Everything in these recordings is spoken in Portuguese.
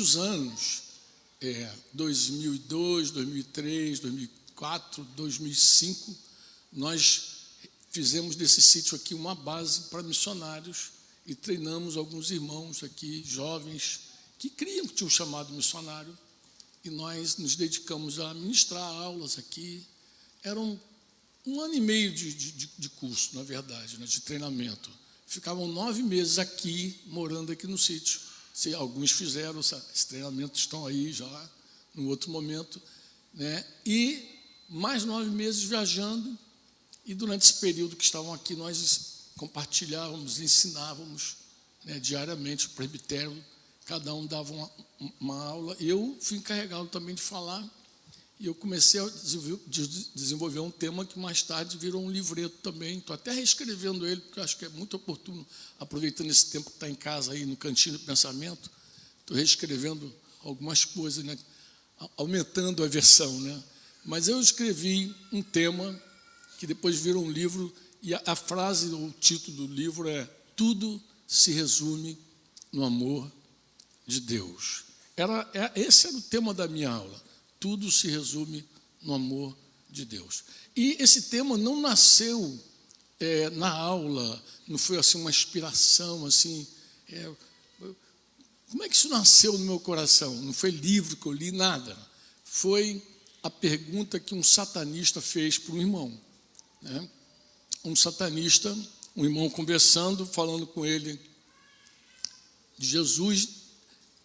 muitos anos, 2002, 2003, 2004, 2005, nós fizemos desse sítio aqui uma base para missionários e treinamos alguns irmãos aqui, jovens, que criam que tinham um chamado missionário, e nós nos dedicamos a ministrar aulas aqui. Eram 1 ano e meio de curso, na verdade, né, de treinamento. Ficavam 9 meses aqui, morando aqui no sítio. Se alguns fizeram esse treinamento, estão aí já, no outro momento, né? E mais 9 meses viajando, e durante esse período que estavam aqui, nós compartilhávamos, ensinávamos, né, diariamente o presbitério, cada um dava uma aula. Eu fui encarregado também de falar, e eu comecei a desenvolver um tema que mais tarde virou um livreto também. Estou até reescrevendo ele, porque eu acho que é muito oportuno, aproveitando esse tempo que está em casa, aí no Cantinho do Pensamento, estou reescrevendo algumas coisas, né, aumentando a versão, né? Mas eu escrevi um tema que depois virou um livro, e a frase, o título do livro é "Tudo se resume no amor de Deus". Esse era o tema da minha aula. Tudo se resume no amor de Deus. E esse tema não nasceu na aula, não foi assim uma inspiração, assim. Como é que isso nasceu no meu coração? Não foi livro que eu li, nada. Foi a pergunta que um satanista fez para um irmão, né? Um satanista, um irmão conversando, falando com ele de Jesus,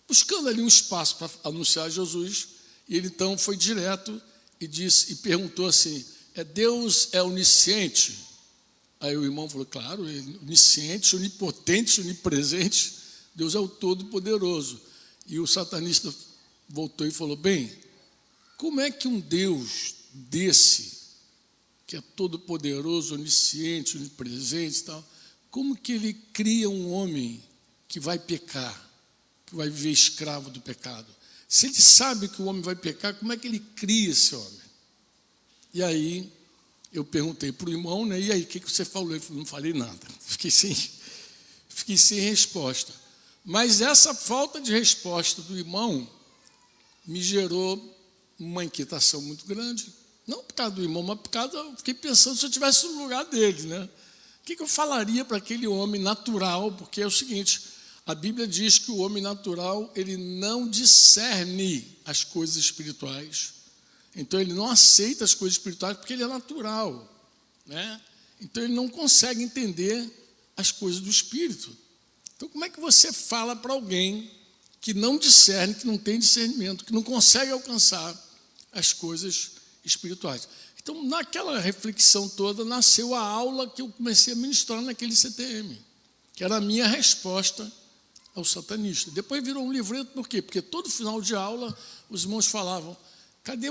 buscando ali um espaço para anunciar Jesus, e ele então foi direto e perguntou assim: Deus é onisciente? Aí o irmão falou: claro, é onisciente, onipotente, onipresente, Deus é o Todo-Poderoso. E o satanista voltou e falou: bem, como é que um Deus desse, que é todo-poderoso, onisciente, onipresente e tal, como que ele cria um homem que vai pecar, que vai viver escravo do pecado? Se ele sabe que o homem vai pecar, como é que ele cria esse homem? E aí eu perguntei para o irmão, né, e aí, o que você falou? Ele falou: não falei nada, fiquei sem resposta. Mas essa falta de resposta do irmão me gerou uma inquietação muito grande. Não por causa do irmão, mas por causa, eu fiquei pensando se eu estivesse no lugar dele, né? O que eu falaria para aquele homem natural? Porque é o seguinte, a Bíblia diz que o homem natural, ele não discerne as coisas espirituais. Então, ele não aceita as coisas espirituais porque ele é natural, né? Então, ele não consegue entender as coisas do Espírito. Então, como é que você fala para alguém que não discerne, que não tem discernimento, que não consegue alcançar as coisas espirituais? Então, naquela reflexão toda, nasceu a aula que eu comecei a ministrar naquele CTM, que era a minha resposta ao satanista. Depois virou um livreto, por quê? Porque todo final de aula, os irmãos falavam: cadê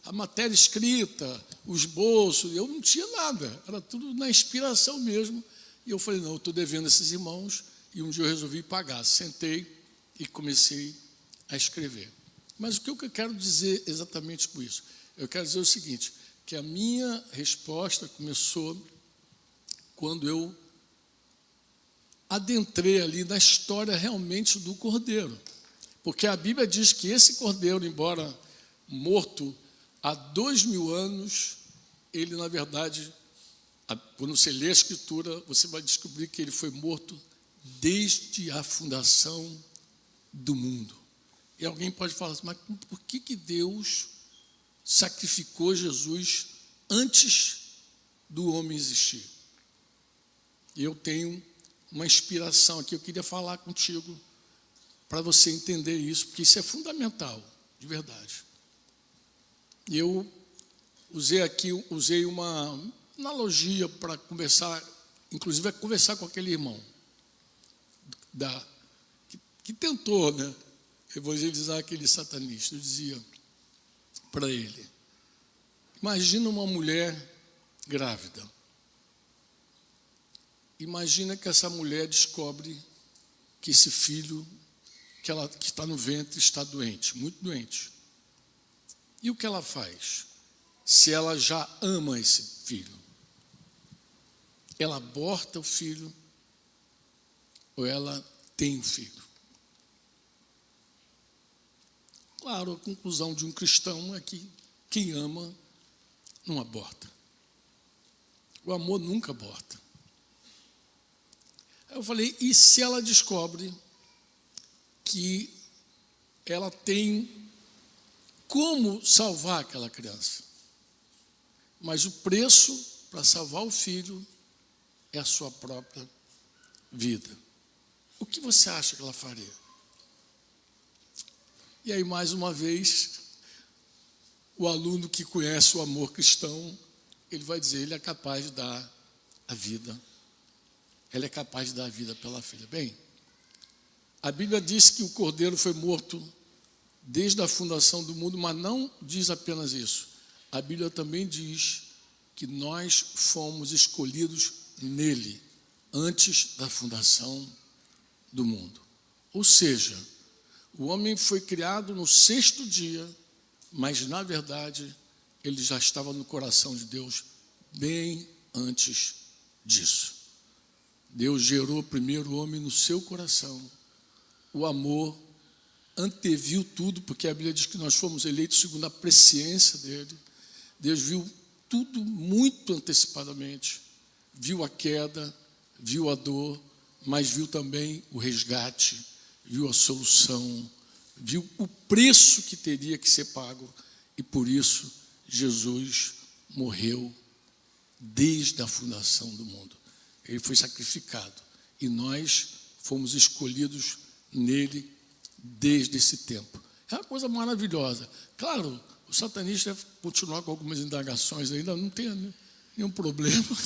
a matéria escrita, o esboço? Eu não tinha nada, era tudo na inspiração mesmo. E eu falei: não, eu estou devendo esses irmãos, e um dia eu resolvi pagar. Sentei e comecei a escrever. Mas o que eu quero dizer exatamente com isso? Eu quero dizer o seguinte, que a minha resposta começou quando eu adentrei ali na história realmente do Cordeiro. Porque a Bíblia diz que esse Cordeiro, embora morto há 2000 anos, ele, na verdade, quando você lê a Escritura, você vai descobrir que ele foi morto desde a fundação do mundo. E alguém pode falar assim: mas por que Deus sacrificou Jesus antes do homem existir? E eu tenho uma inspiração aqui, eu queria falar contigo para você entender isso, porque isso é fundamental, de verdade. E eu usei uma analogia para conversar, inclusive é conversar com aquele irmão que tentou, né, evangelizar aquele satanista. Eu dizia para ele: imagina uma mulher grávida. Imagina que essa mulher descobre que esse filho que está no ventre está doente, muito doente. E o que ela faz? Se ela já ama esse filho, ela aborta o filho ou ela tem o filho? Claro, a conclusão de um cristão é que quem ama não aborta. O amor nunca aborta. Eu falei, e se ela descobre que ela tem como salvar aquela criança? Mas o preço para salvar o filho é a sua própria vida. O que você acha que ela faria? E aí, mais uma vez, o aluno que conhece o amor cristão, ele vai dizer, ele é capaz de dar a vida. Ela é capaz de dar a vida pela filha. Bem, a Bíblia diz que o Cordeiro foi morto desde a fundação do mundo, mas não diz apenas isso. A Bíblia também diz que nós fomos escolhidos nele, antes da fundação do mundo. Ou seja, o homem foi criado no 6º dia, mas, na verdade, ele já estava no coração de Deus bem antes disso. Deus gerou primeiro o homem no seu coração. O amor anteviu tudo, porque a Bíblia diz que nós fomos eleitos segundo a presciência dele. Deus viu tudo muito antecipadamente. Viu a queda, viu a dor, mas viu também o resgate, viu a solução, viu o preço que teria que ser pago. E por isso Jesus morreu desde a fundação do mundo. Ele foi sacrificado e nós fomos escolhidos nele desde esse tempo. É uma coisa maravilhosa. Claro, o satanista vai continuar com algumas indagações ainda, não tem nenhum problema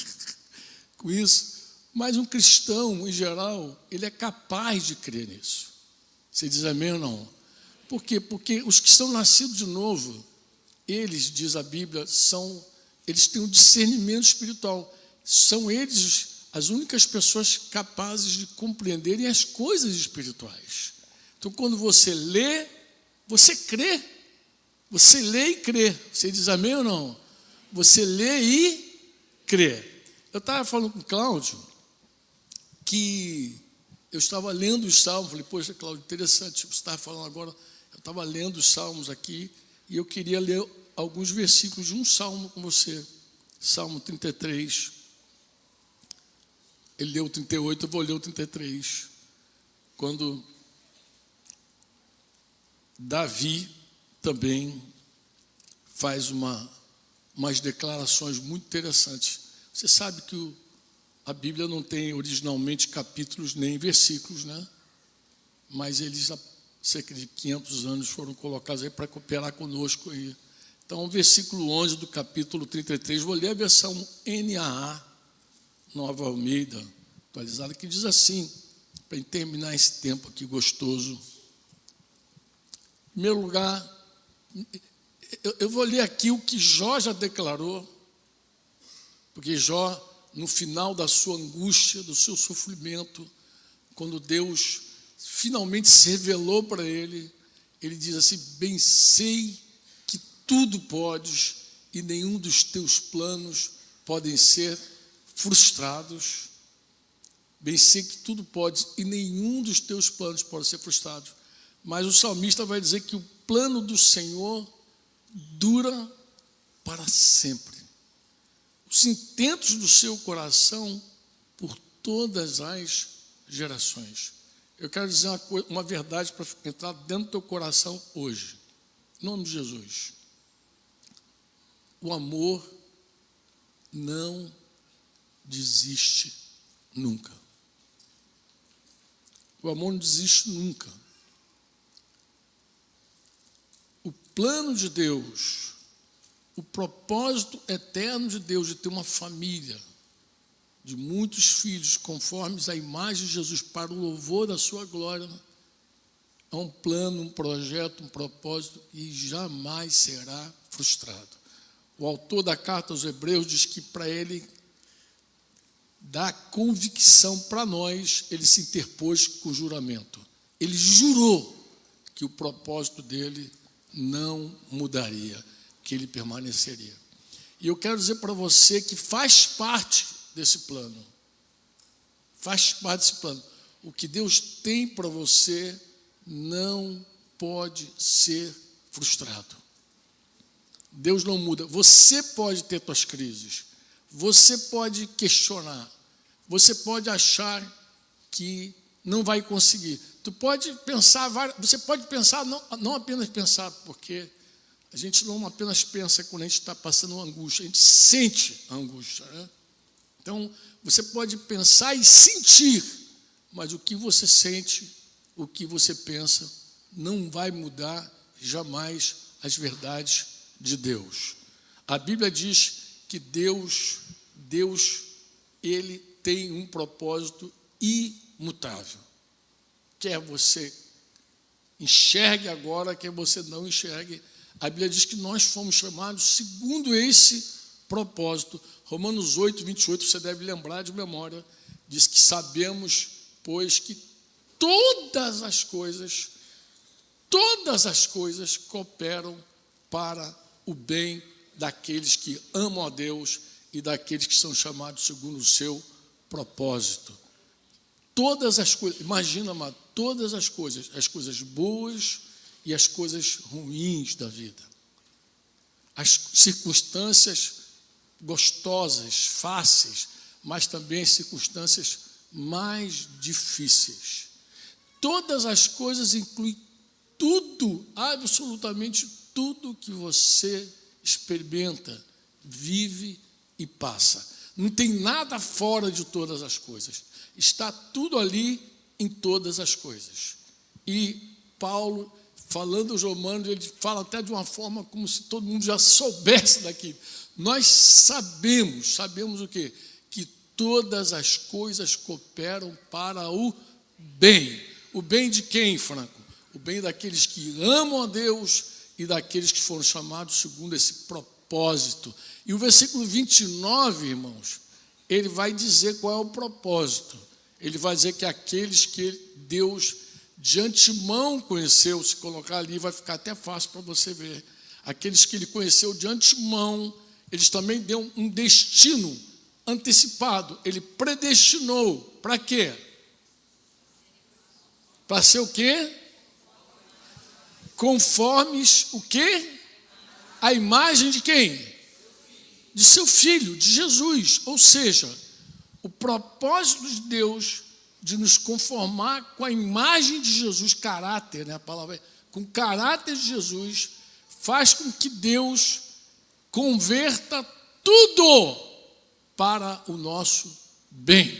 com isso, mas um cristão, em geral, ele é capaz de crer nisso. Você diz amém ou não? Por quê? Porque os que são nascidos de novo, eles, diz a Bíblia, eles têm um discernimento espiritual. São eles as únicas pessoas capazes de compreenderem as coisas espirituais. Então, quando você lê, você crê. Você lê e crê. Você diz amém ou não? Você lê e crê. Eu estava falando com o Cláudio que eu estava lendo os salmos. Falei, poxa, Cláudio, interessante, você estava falando agora. Eu estava lendo os salmos aqui e eu queria ler alguns versículos de um salmo com você. Salmo 33. Ele leu o 38, eu vou ler o 33. Quando Davi também faz umas declarações muito interessantes. Você sabe que a Bíblia não tem originalmente capítulos nem versículos, né? Mas eles, há cerca de 500 anos, foram colocados aí para cooperar conosco aí. Então, o versículo 11 do capítulo 33, vou ler a versão NAA, Nova Almeida, atualizada, que diz assim, para terminar esse tempo aqui gostoso. Em primeiro lugar, eu vou ler aqui o que Jó já declarou, porque Jó, no final da sua angústia, do seu sofrimento, quando Deus finalmente se revelou para ele, ele diz assim, bem sei que tudo podes e nenhum dos teus planos podem ser frustrados. Bem sei que tudo podes e nenhum dos teus planos pode ser frustrado. Mas o salmista vai dizer que o plano do Senhor dura para sempre. Os intentos do seu coração por todas as gerações. Eu quero dizer uma verdade para entrar dentro do teu coração hoje. Em nome de Jesus. O amor não desiste nunca. O amor não desiste nunca. O plano de Deus, o propósito eterno de Deus de ter uma família, de muitos filhos, conformes à imagem de Jesus, para o louvor da sua glória, é um plano, um projeto, um propósito que jamais será frustrado. O autor da carta aos Hebreus diz que para ele dar convicção para nós, ele se interpôs com o juramento. Ele jurou que o propósito dele não mudaria, que ele permaneceria. E eu quero dizer para você que faz parte desse plano. Faz parte desse plano. O que Deus tem para você não pode ser frustrado. Deus não muda. Você pode ter suas crises, você pode questionar, você pode achar que não vai conseguir. Você pode pensar, não apenas pensar, porque a gente não apenas pensa quando a gente está passando uma angústia, a gente sente a angústia, né? Então, você pode pensar e sentir, mas o que você sente, o que você pensa, não vai mudar jamais as verdades de Deus. A Bíblia diz que Deus, Ele tem um propósito imutável. Quer você enxergue agora, quer você não enxergue, a Bíblia diz que nós fomos chamados segundo esse propósito. Romanos 8, 28, você deve lembrar de memória, diz que sabemos, pois, que todas as coisas cooperam para o bem daqueles que amam a Deus e daqueles que são chamados segundo o seu propósito. Todas as coisas, imagina, amado, todas as coisas boas e as coisas ruins da vida, as circunstâncias gostosas, fáceis, mas também circunstâncias mais difíceis. Todas as coisas incluem tudo, absolutamente tudo que você experimenta, vive e passa. Não tem nada fora de todas as coisas. Está tudo ali em todas as coisas. E Paulo, falando aos Romanos, ele fala até de uma forma como se todo mundo já soubesse daquilo. Nós sabemos o quê? Que todas as coisas cooperam para o bem. O bem de quem, Franco? O bem daqueles que amam a Deus e daqueles que foram chamados segundo esse propósito. E o versículo 29, irmãos, ele vai dizer qual é o propósito. Ele vai dizer que aqueles que Deus de antemão conheceu, se colocar ali vai ficar até fácil para você ver. Aqueles que ele conheceu de antemão, eles também deu um destino antecipado. Ele predestinou. Para quê? Para ser o quê? Conformes o quê? A imagem de quem? De seu filho, de Jesus. Ou seja, o propósito de Deus de nos conformar com a imagem de Jesus, caráter, né, a palavra, com o caráter de Jesus, faz com que Deus converta tudo para o nosso bem.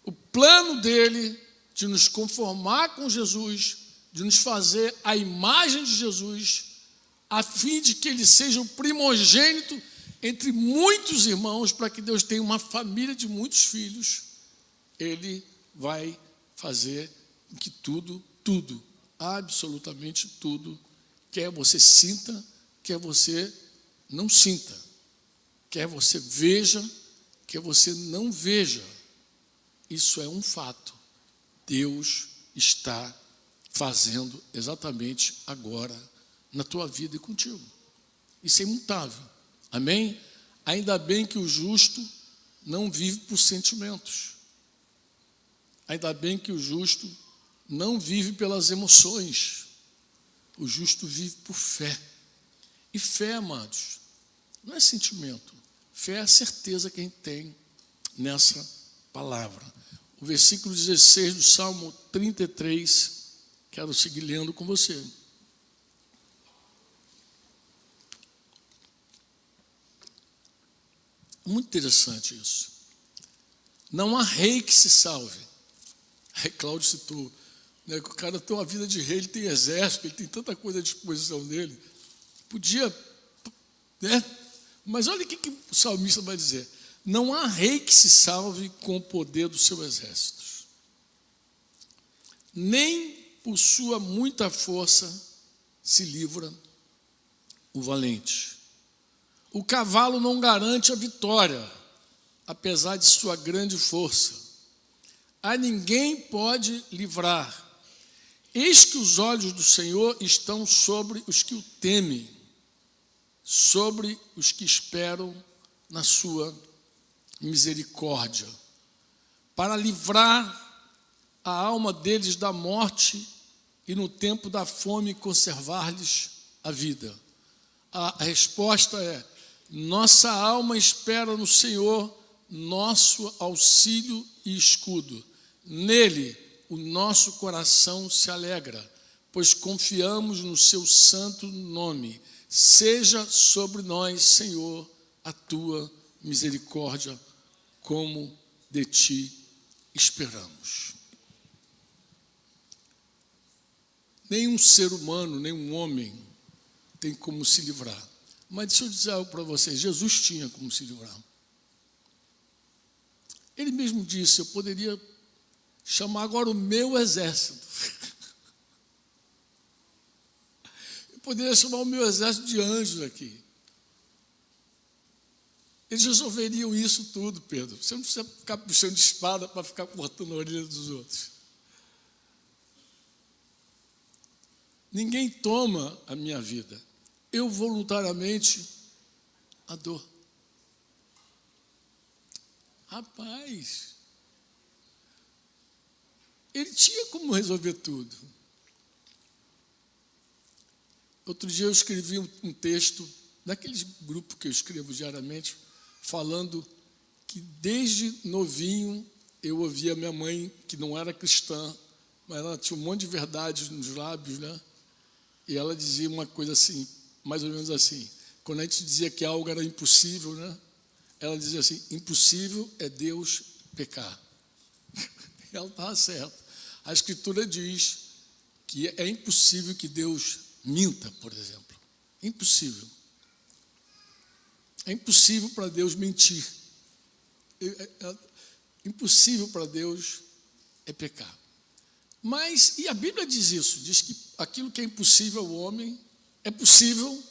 O plano dele de nos conformar com Jesus, de nos fazer a imagem de Jesus, a fim de que ele seja o primogênito entre muitos irmãos, para que Deus tenha uma família de muitos filhos, ele vai fazer que tudo, absolutamente tudo, quer você sinta, quer você não sinta, quer você veja, quer você não veja, isso é um fato. Deus está fazendo exatamente agora na tua vida e contigo. Isso é imutável. Amém? Ainda bem que o justo não vive por sentimentos. Ainda bem que o justo não vive pelas emoções. O justo vive por fé. E fé, amados, não é sentimento. Fé é a certeza que a gente tem nessa palavra. O versículo 16 do Salmo 33, quero seguir lendo com você. Muito interessante isso. Não há rei que se salve. Aí Cláudio citou, né, que o cara tem uma vida de rei, ele tem exército, ele tem tanta coisa à disposição dele. Podia, né? Mas olha o que o salmista vai dizer. Não há rei que se salve com o poder do seu exército. Nem por sua muita força se livra o valente. O cavalo não garante a vitória, apesar de sua grande força. A ninguém pode livrar. Eis que os olhos do Senhor estão sobre os que o temem, sobre os que esperam na sua misericórdia, para livrar a alma deles da morte e no tempo da fome conservar-lhes a vida? A resposta é: nossa alma espera no Senhor, nosso auxílio e escudo. Nele o nosso coração se alegra, pois confiamos no seu santo nome. Seja sobre nós, Senhor, a tua misericórdia, como de ti esperamos. Nenhum ser humano, nenhum homem tem como se livrar. Mas deixa eu dizer algo para vocês: Jesus tinha como se livrar. Ele mesmo disse: eu poderia chamar agora o meu exército. Eu poderia chamar o meu exército de anjos aqui. Eles resolveriam isso tudo, Pedro. Você não precisa ficar puxando de espada para ficar cortando a orelha dos outros. Ninguém toma a minha vida. Eu voluntariamente a dou. Rapaz, ele tinha como resolver tudo. Outro dia eu escrevi um texto, naqueles grupos que eu escrevo diariamente, falando que desde novinho eu ouvia minha mãe, que não era cristã, mas ela tinha um monte de verdades nos lábios, né? E ela dizia uma coisa assim, mais ou menos assim, quando a gente dizia que algo era impossível, né? Ela dizia assim: impossível é Deus pecar. Ela estava certa. A Escritura diz que é impossível que Deus minta, por exemplo. Impossível. É impossível para Deus mentir. Impossível para Deus é pecar. Mas, e a Bíblia diz isso, diz que aquilo que é impossível ao homem é possível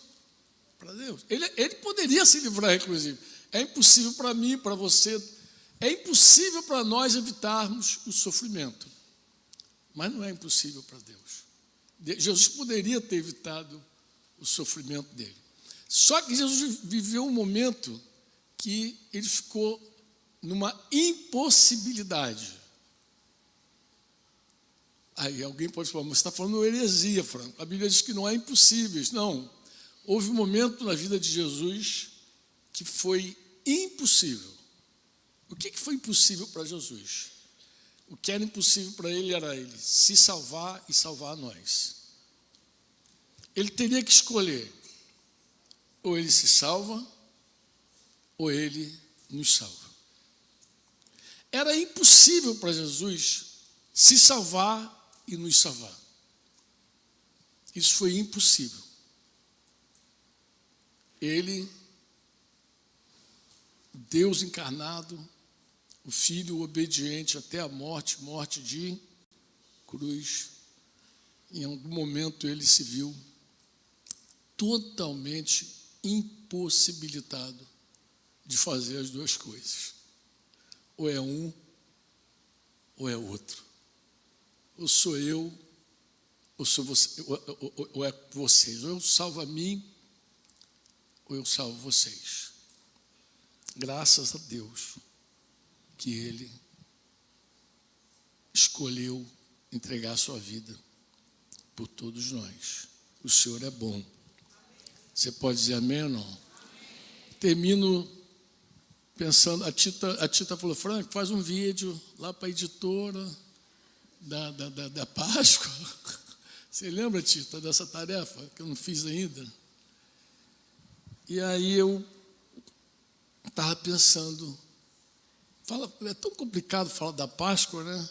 para Deus. Ele poderia se livrar, inclusive. É impossível para mim, para você, é impossível para nós evitarmos o sofrimento. Mas não é impossível para Deus. Jesus poderia ter evitado o sofrimento dele. Só que Jesus viveu um momento que ele ficou numa impossibilidade. Aí alguém pode falar: mas você está falando heresia, Franco. A Bíblia diz que não há impossíveis. Não. Houve um momento na vida de Jesus que foi impossível. O que foi impossível para Jesus? O que era impossível para ele era ele se salvar e salvar nós. Ele teria que escolher: ou ele se salva, ou ele nos salva. Era impossível para Jesus se salvar e nos salvar. Isso foi impossível. Ele, Deus encarnado, o Filho obediente até a morte, morte de cruz, em algum momento ele se viu totalmente impossibilitado de fazer as duas coisas. Ou é um, ou é outro. Ou sou eu, ou sou você, ou é vocês. Ou eu salvo a mim, ou eu salvo vocês. Graças a Deus que ele escolheu entregar a sua vida por todos nós. O Senhor é bom. Você pode dizer amém ou não? Amém. Termino pensando, a Tita falou: Franco, faz um vídeo lá para a editora da Páscoa. Você lembra, Tita, dessa tarefa que eu não fiz ainda? E aí eu estava pensando, é tão complicado falar da Páscoa, né?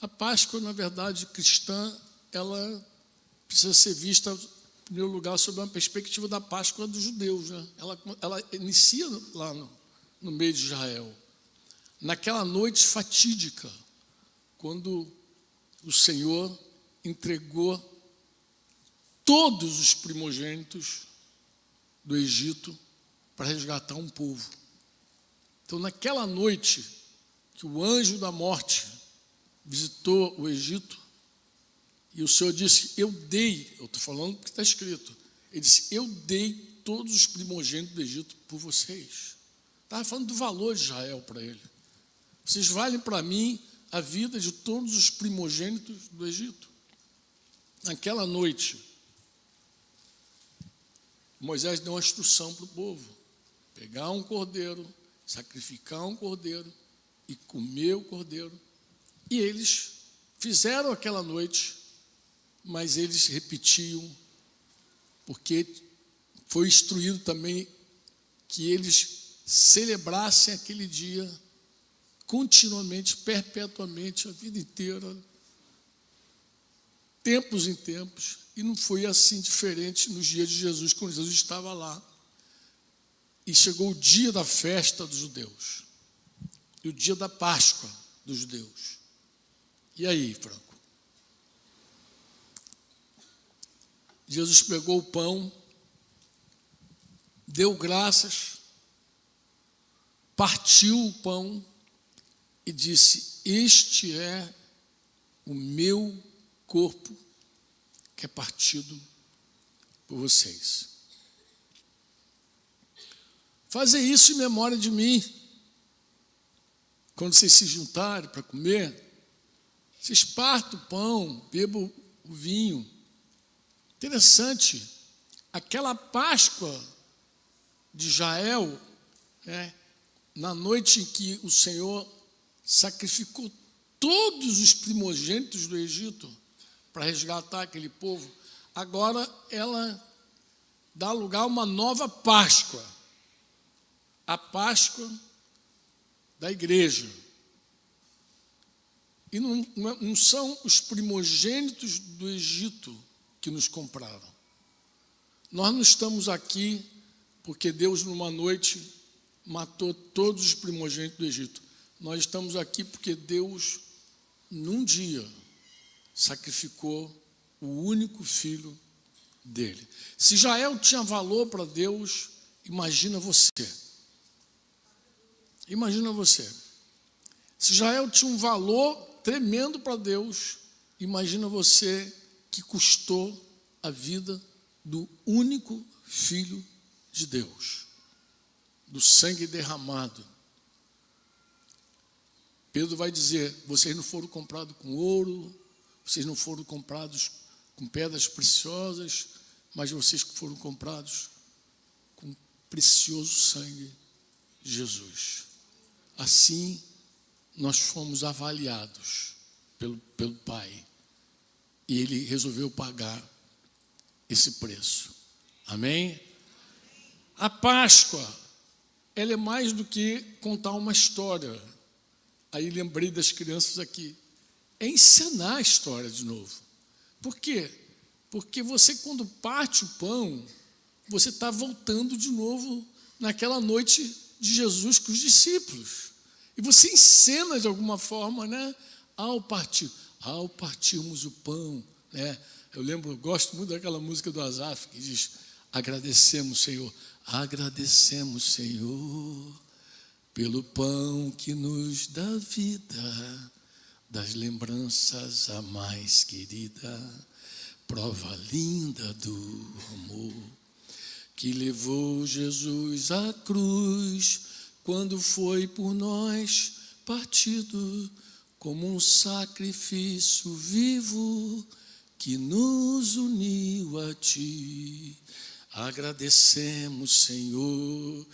A Páscoa, na verdade, cristã, ela precisa ser vista, em primeiro lugar, sob uma perspectiva da Páscoa dos judeus, né? Ela inicia lá no meio de Israel, naquela noite fatídica, quando o Senhor entregou todos os primogênitos do Egito para resgatar um povo. Então, naquela noite que o anjo da morte visitou o Egito, e o Senhor disse: eu estou falando porque está escrito, ele disse: eu dei todos os primogênitos do Egito por vocês. Estava falando do valor de Israel para ele. Vocês valem para mim a vida de todos os primogênitos do Egito. naquela noite, Moisés deu uma instrução para o povo: pegar um cordeiro, sacrificar um cordeiro e comer o cordeiro. E eles fizeram aquela noite, mas eles repetiam, porque foi instruído também que eles celebrassem aquele dia continuamente, perpetuamente, a vida inteira, tempos em tempos. E não foi assim diferente nos dias de Jesus, quando Jesus estava lá. E chegou o dia da festa dos judeus, e o dia da Páscoa dos judeus. E aí, Franco? Jesus pegou o pão, deu graças, partiu o pão e disse: este é o meu corpo que é partido por vocês. Fazer isso em memória de mim. Quando vocês se juntarem para comer, vocês partam o pão, bebam o vinho. Interessante, aquela Páscoa de Israel, na noite em que o Senhor sacrificou todos os primogênitos do Egito para resgatar aquele povo, agora ela dá lugar a uma nova Páscoa, a Páscoa da igreja. E não são os primogênitos do Egito que nos compraram. Nós não estamos aqui porque Deus, numa noite, matou todos os primogênitos do Egito. Nós estamos aqui porque Deus, num dia, sacrificou o único filho dele. Se Israel tinha valor para Deus, imagina você. Imagina você. Se Israel tinha um valor tremendo para Deus, imagina você que custou a vida do único filho de Deus, do sangue derramado. Pedro vai dizer: vocês não foram comprados com ouro, vocês não foram comprados com pedras preciosas, mas vocês foram comprados com o precioso sangue de Jesus. Assim, nós fomos avaliados pelo Pai, e Ele resolveu pagar esse preço. Amém? A Páscoa, ela é mais do que contar uma história. Aí lembrei das crianças aqui. É ensinar a história de novo. Por quê? Porque você, quando parte o pão, você está voltando de novo naquela noite de Jesus com os discípulos. E você encena de alguma forma, ao partirmos o pão, eu gosto muito daquela música do Asaf, que diz: agradecemos, Senhor, pelo pão que nos dá vida, das lembranças a mais querida, prova linda do amor, que levou Jesus à cruz, quando foi por nós partido, como um sacrifício vivo, que nos uniu a Ti. Agradecemos, Senhor,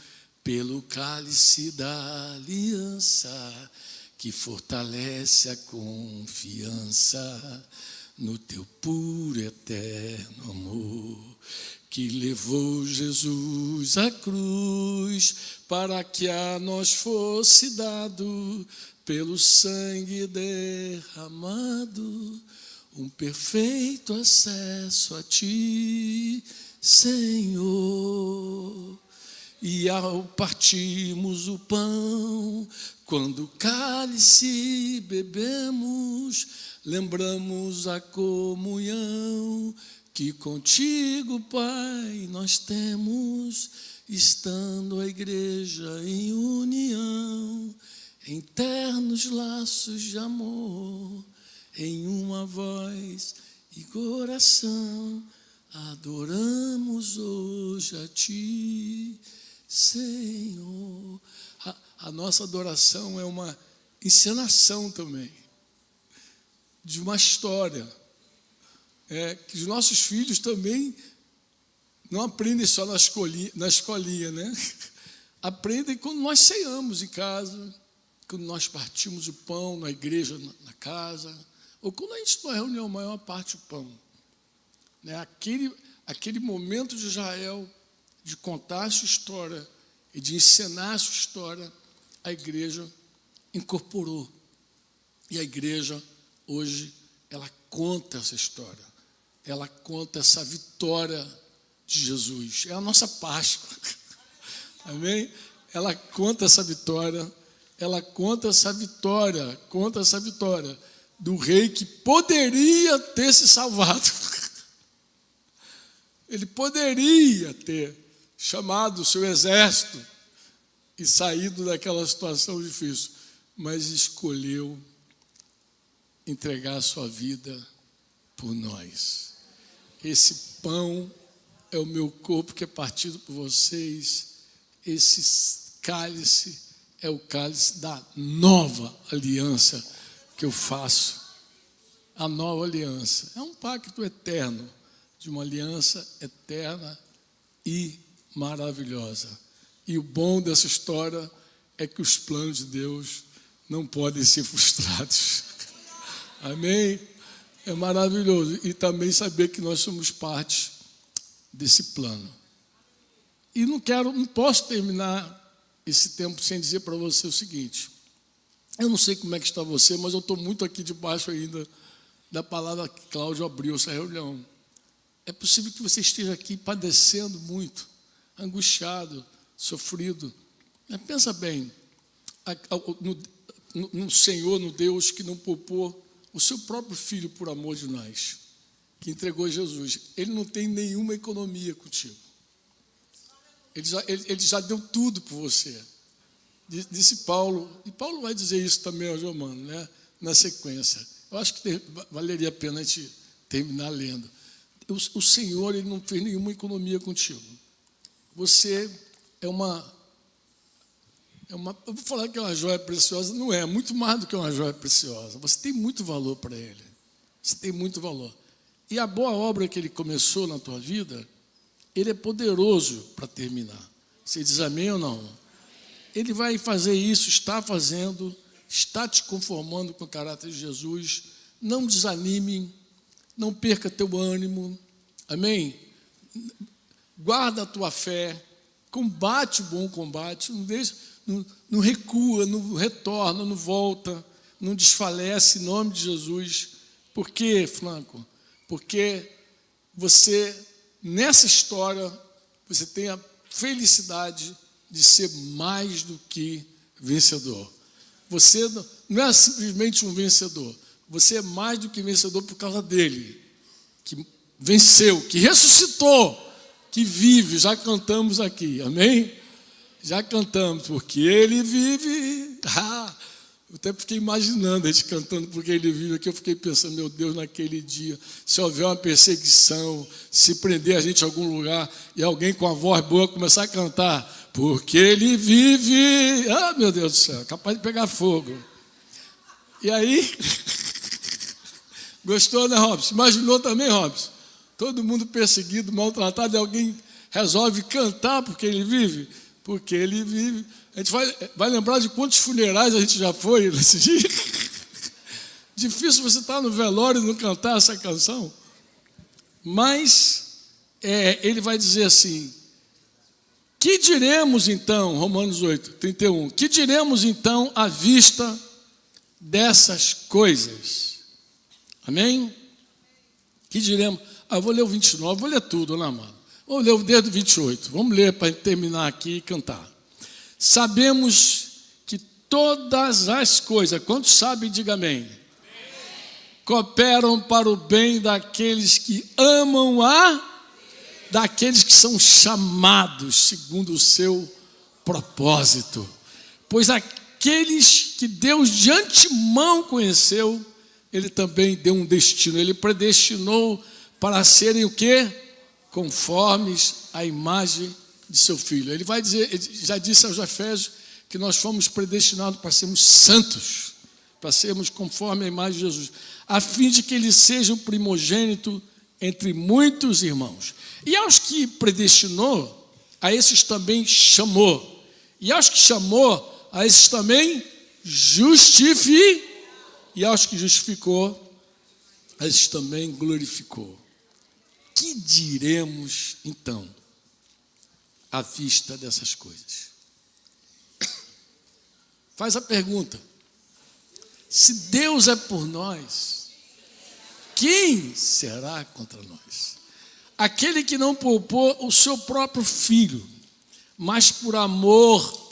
pelo cálice da aliança, que fortalece a confiança no Teu puro e eterno amor, que levou Jesus à cruz, para que a nós fosse dado, pelo sangue derramado, um perfeito acesso a Ti, Senhor. E ao partirmos o pão, quando o cálice bebemos, lembramos a comunhão que contigo, Pai, nós temos, estando a igreja em união, em ternos laços de amor, em uma voz e coração, adoramos hoje a Ti, Senhor. A nossa adoração é uma encenação também de uma história. que os nossos filhos também não aprendem só na escolinha, né? Aprendem quando nós ceamos em casa, quando nós partimos o pão na igreja, na casa, ou quando a gente, numa reunião maior, parte o pão. Né? Aquele momento de Israel, de contar a sua história e de ensinar a sua história, a igreja incorporou. E a igreja, hoje, ela conta essa história. Ela conta essa vitória de Jesus. É a nossa Páscoa. Amém? Ela conta essa vitória. Ela conta essa vitória do rei que poderia ter se salvado. Ele poderia ter chamado o seu exército e saído daquela situação difícil, mas escolheu entregar a sua vida por nós. Esse pão é o meu corpo que é partido por vocês. Esse cálice é o cálice da nova aliança que eu faço. A nova aliança é um pacto eterno, de uma aliança eterna e maravilhosa. E o bom dessa história é que os planos de Deus não podem ser frustrados. Amém? É maravilhoso. E também saber que nós somos parte desse plano. E não posso terminar esse tempo sem dizer para você o seguinte. Eu não sei como é que está você, mas eu estou muito aqui debaixo ainda da palavra que Cláudio abriu essa reunião. É possível que você esteja aqui padecendo muito, angustiado, sofrido. Mas pensa bem, no Senhor, no Deus que não poupou o seu próprio Filho por amor de nós, que entregou Jesus. Ele não tem nenhuma economia contigo. Ele já deu tudo por você. Disse Paulo, e Paulo vai dizer isso também aos Romanos, né? Na sequência. Eu acho que valeria a pena a gente terminar lendo. O Senhor, Ele não fez nenhuma economia contigo. Você é uma... Eu vou falar que é uma joia preciosa, não é muito mais do que uma joia preciosa. Você tem muito valor para Ele. Você tem muito valor. E a boa obra que Ele começou na tua vida, Ele é poderoso para terminar. Você diz amém ou não? Ele vai fazer isso, está fazendo, está te conformando com o caráter de Jesus. Não desanime, não perca teu ânimo. Amém? Guarda a tua fé, combate o bom combate, não recua, não retorna, não volta, não desfalece em nome de Jesus. Por quê, Franco? Porque você, nessa história, você tem a felicidade de ser mais do que vencedor. Você não é simplesmente um vencedor, você é mais do que vencedor por causa dele, que venceu, que ressuscitou, que vive. Já cantamos aqui, amém? Já cantamos, porque ele vive. Eu até fiquei imaginando a gente cantando porque ele vive aqui. Eu fiquei pensando, meu Deus, naquele dia, se houver uma perseguição, se prender a gente em algum lugar e alguém com a voz boa começar a cantar, porque ele vive. Meu Deus do céu, capaz de pegar fogo. E aí, gostou, né, Robson? Imaginou também, Robson? Todo mundo perseguido, maltratado, e alguém resolve cantar porque ele vive. Porque ele vive. A gente vai lembrar de quantos funerais a gente já foi nesse dia. Difícil você estar no velório e não cantar essa canção. Mas ele vai dizer assim: que diremos então, Romanos 8, 31, que diremos então à vista dessas coisas? Amém? Que diremos? Eu vou ler o 29, vou ler tudo, né, mano? Vamos ler desde o 28. Vamos ler para terminar aqui e cantar. Sabemos que todas as coisas, quantos sabem, diga amém. Amém. Cooperam para o bem daqueles que amam daqueles que são chamados segundo o seu propósito. Pois aqueles que Deus de antemão conheceu, Ele também deu um destino. Ele predestinou para serem o quê? Conformes à imagem de seu Filho. Ele vai dizer, ele já disse aos Efésios que nós fomos predestinados para sermos santos, para sermos conforme a imagem de Jesus, a fim de que Ele seja o primogênito entre muitos irmãos. E aos que predestinou, a esses também chamou. E aos que chamou, a esses também justificou. E aos que justificou, a esses também glorificou. Que diremos, então, à vista dessas coisas? Faz a pergunta. Se Deus é por nós, quem será contra nós? Aquele que não poupou o seu próprio filho, mas por amor,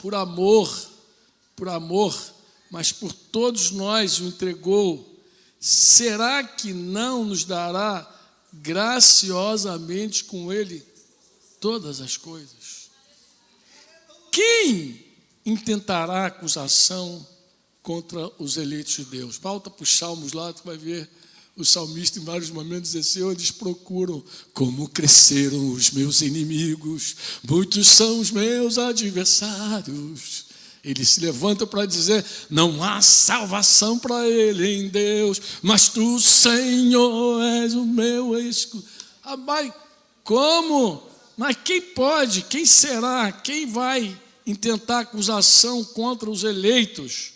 mas por todos nós o entregou, será que não nos dará graciosamente com ele todas as coisas? Quem intentará acusação contra os eleitos de Deus? Volta para os salmos lá, tu vai ver o salmista em vários momentos dizer: Senhor, eles procuram como cresceram os meus inimigos, muitos são os meus adversários. Ele se levanta para dizer: não há salvação para ele em Deus, mas tu, Senhor, és o meu escudo. Mas como? Mas quem pode? Quem será? Quem vai intentar acusação contra os eleitos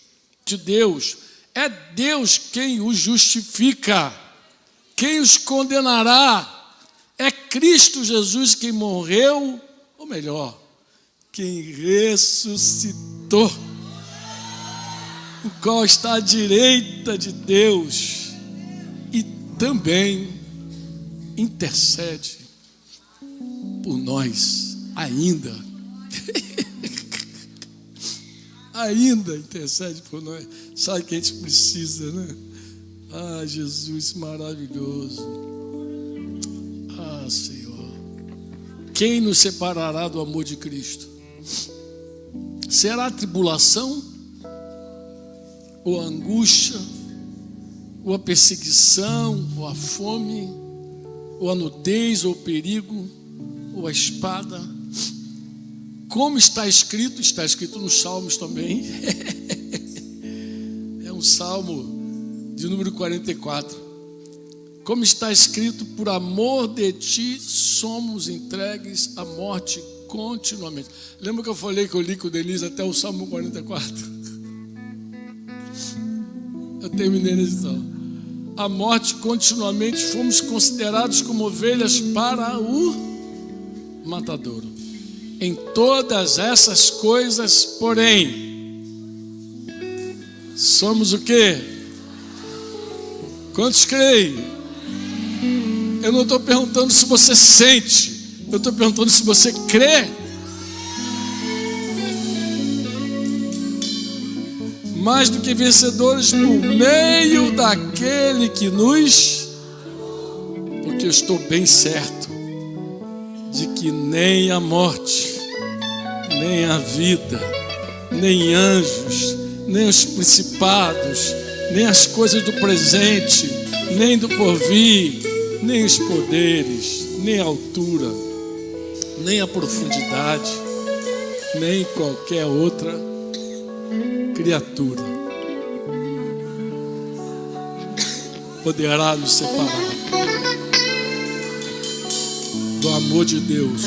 de Deus? É Deus quem os justifica. Quem os condenará? É Cristo Jesus quem morreu, ou melhor, quem ressuscitou, o qual está à direita de Deus e também intercede por nós ainda. Ainda intercede por nós. Sabe que a gente precisa, né? Ah, Jesus maravilhoso. Ah, Senhor. Quem nos separará do amor de Cristo? Será a tribulação? Ou a angústia? Ou a perseguição? Ou a fome? Ou a nudez? Ou o perigo? Ou a espada? Como está escrito nos Salmos também. É um salmo de número 44. Como está escrito: por amor de ti somos entregues à morte continuamente. Lembra que eu falei que eu li com o Denise até o Salmo 44? Eu terminei nesse salmo. A morte continuamente fomos considerados como ovelhas para o matadouro. Em todas essas coisas, porém, somos o quê? Quantos creem? Eu não estou perguntando se você sente, eu estou perguntando se você crê. Mais do que vencedores por meio daquele que nos... Porque eu estou bem certo de que nem a morte, nem a vida, nem anjos, nem os principados, nem as coisas do presente, nem do porvir, nem os poderes, nem a altura, nem a profundidade, nem qualquer outra criatura poderá nos separar do amor de Deus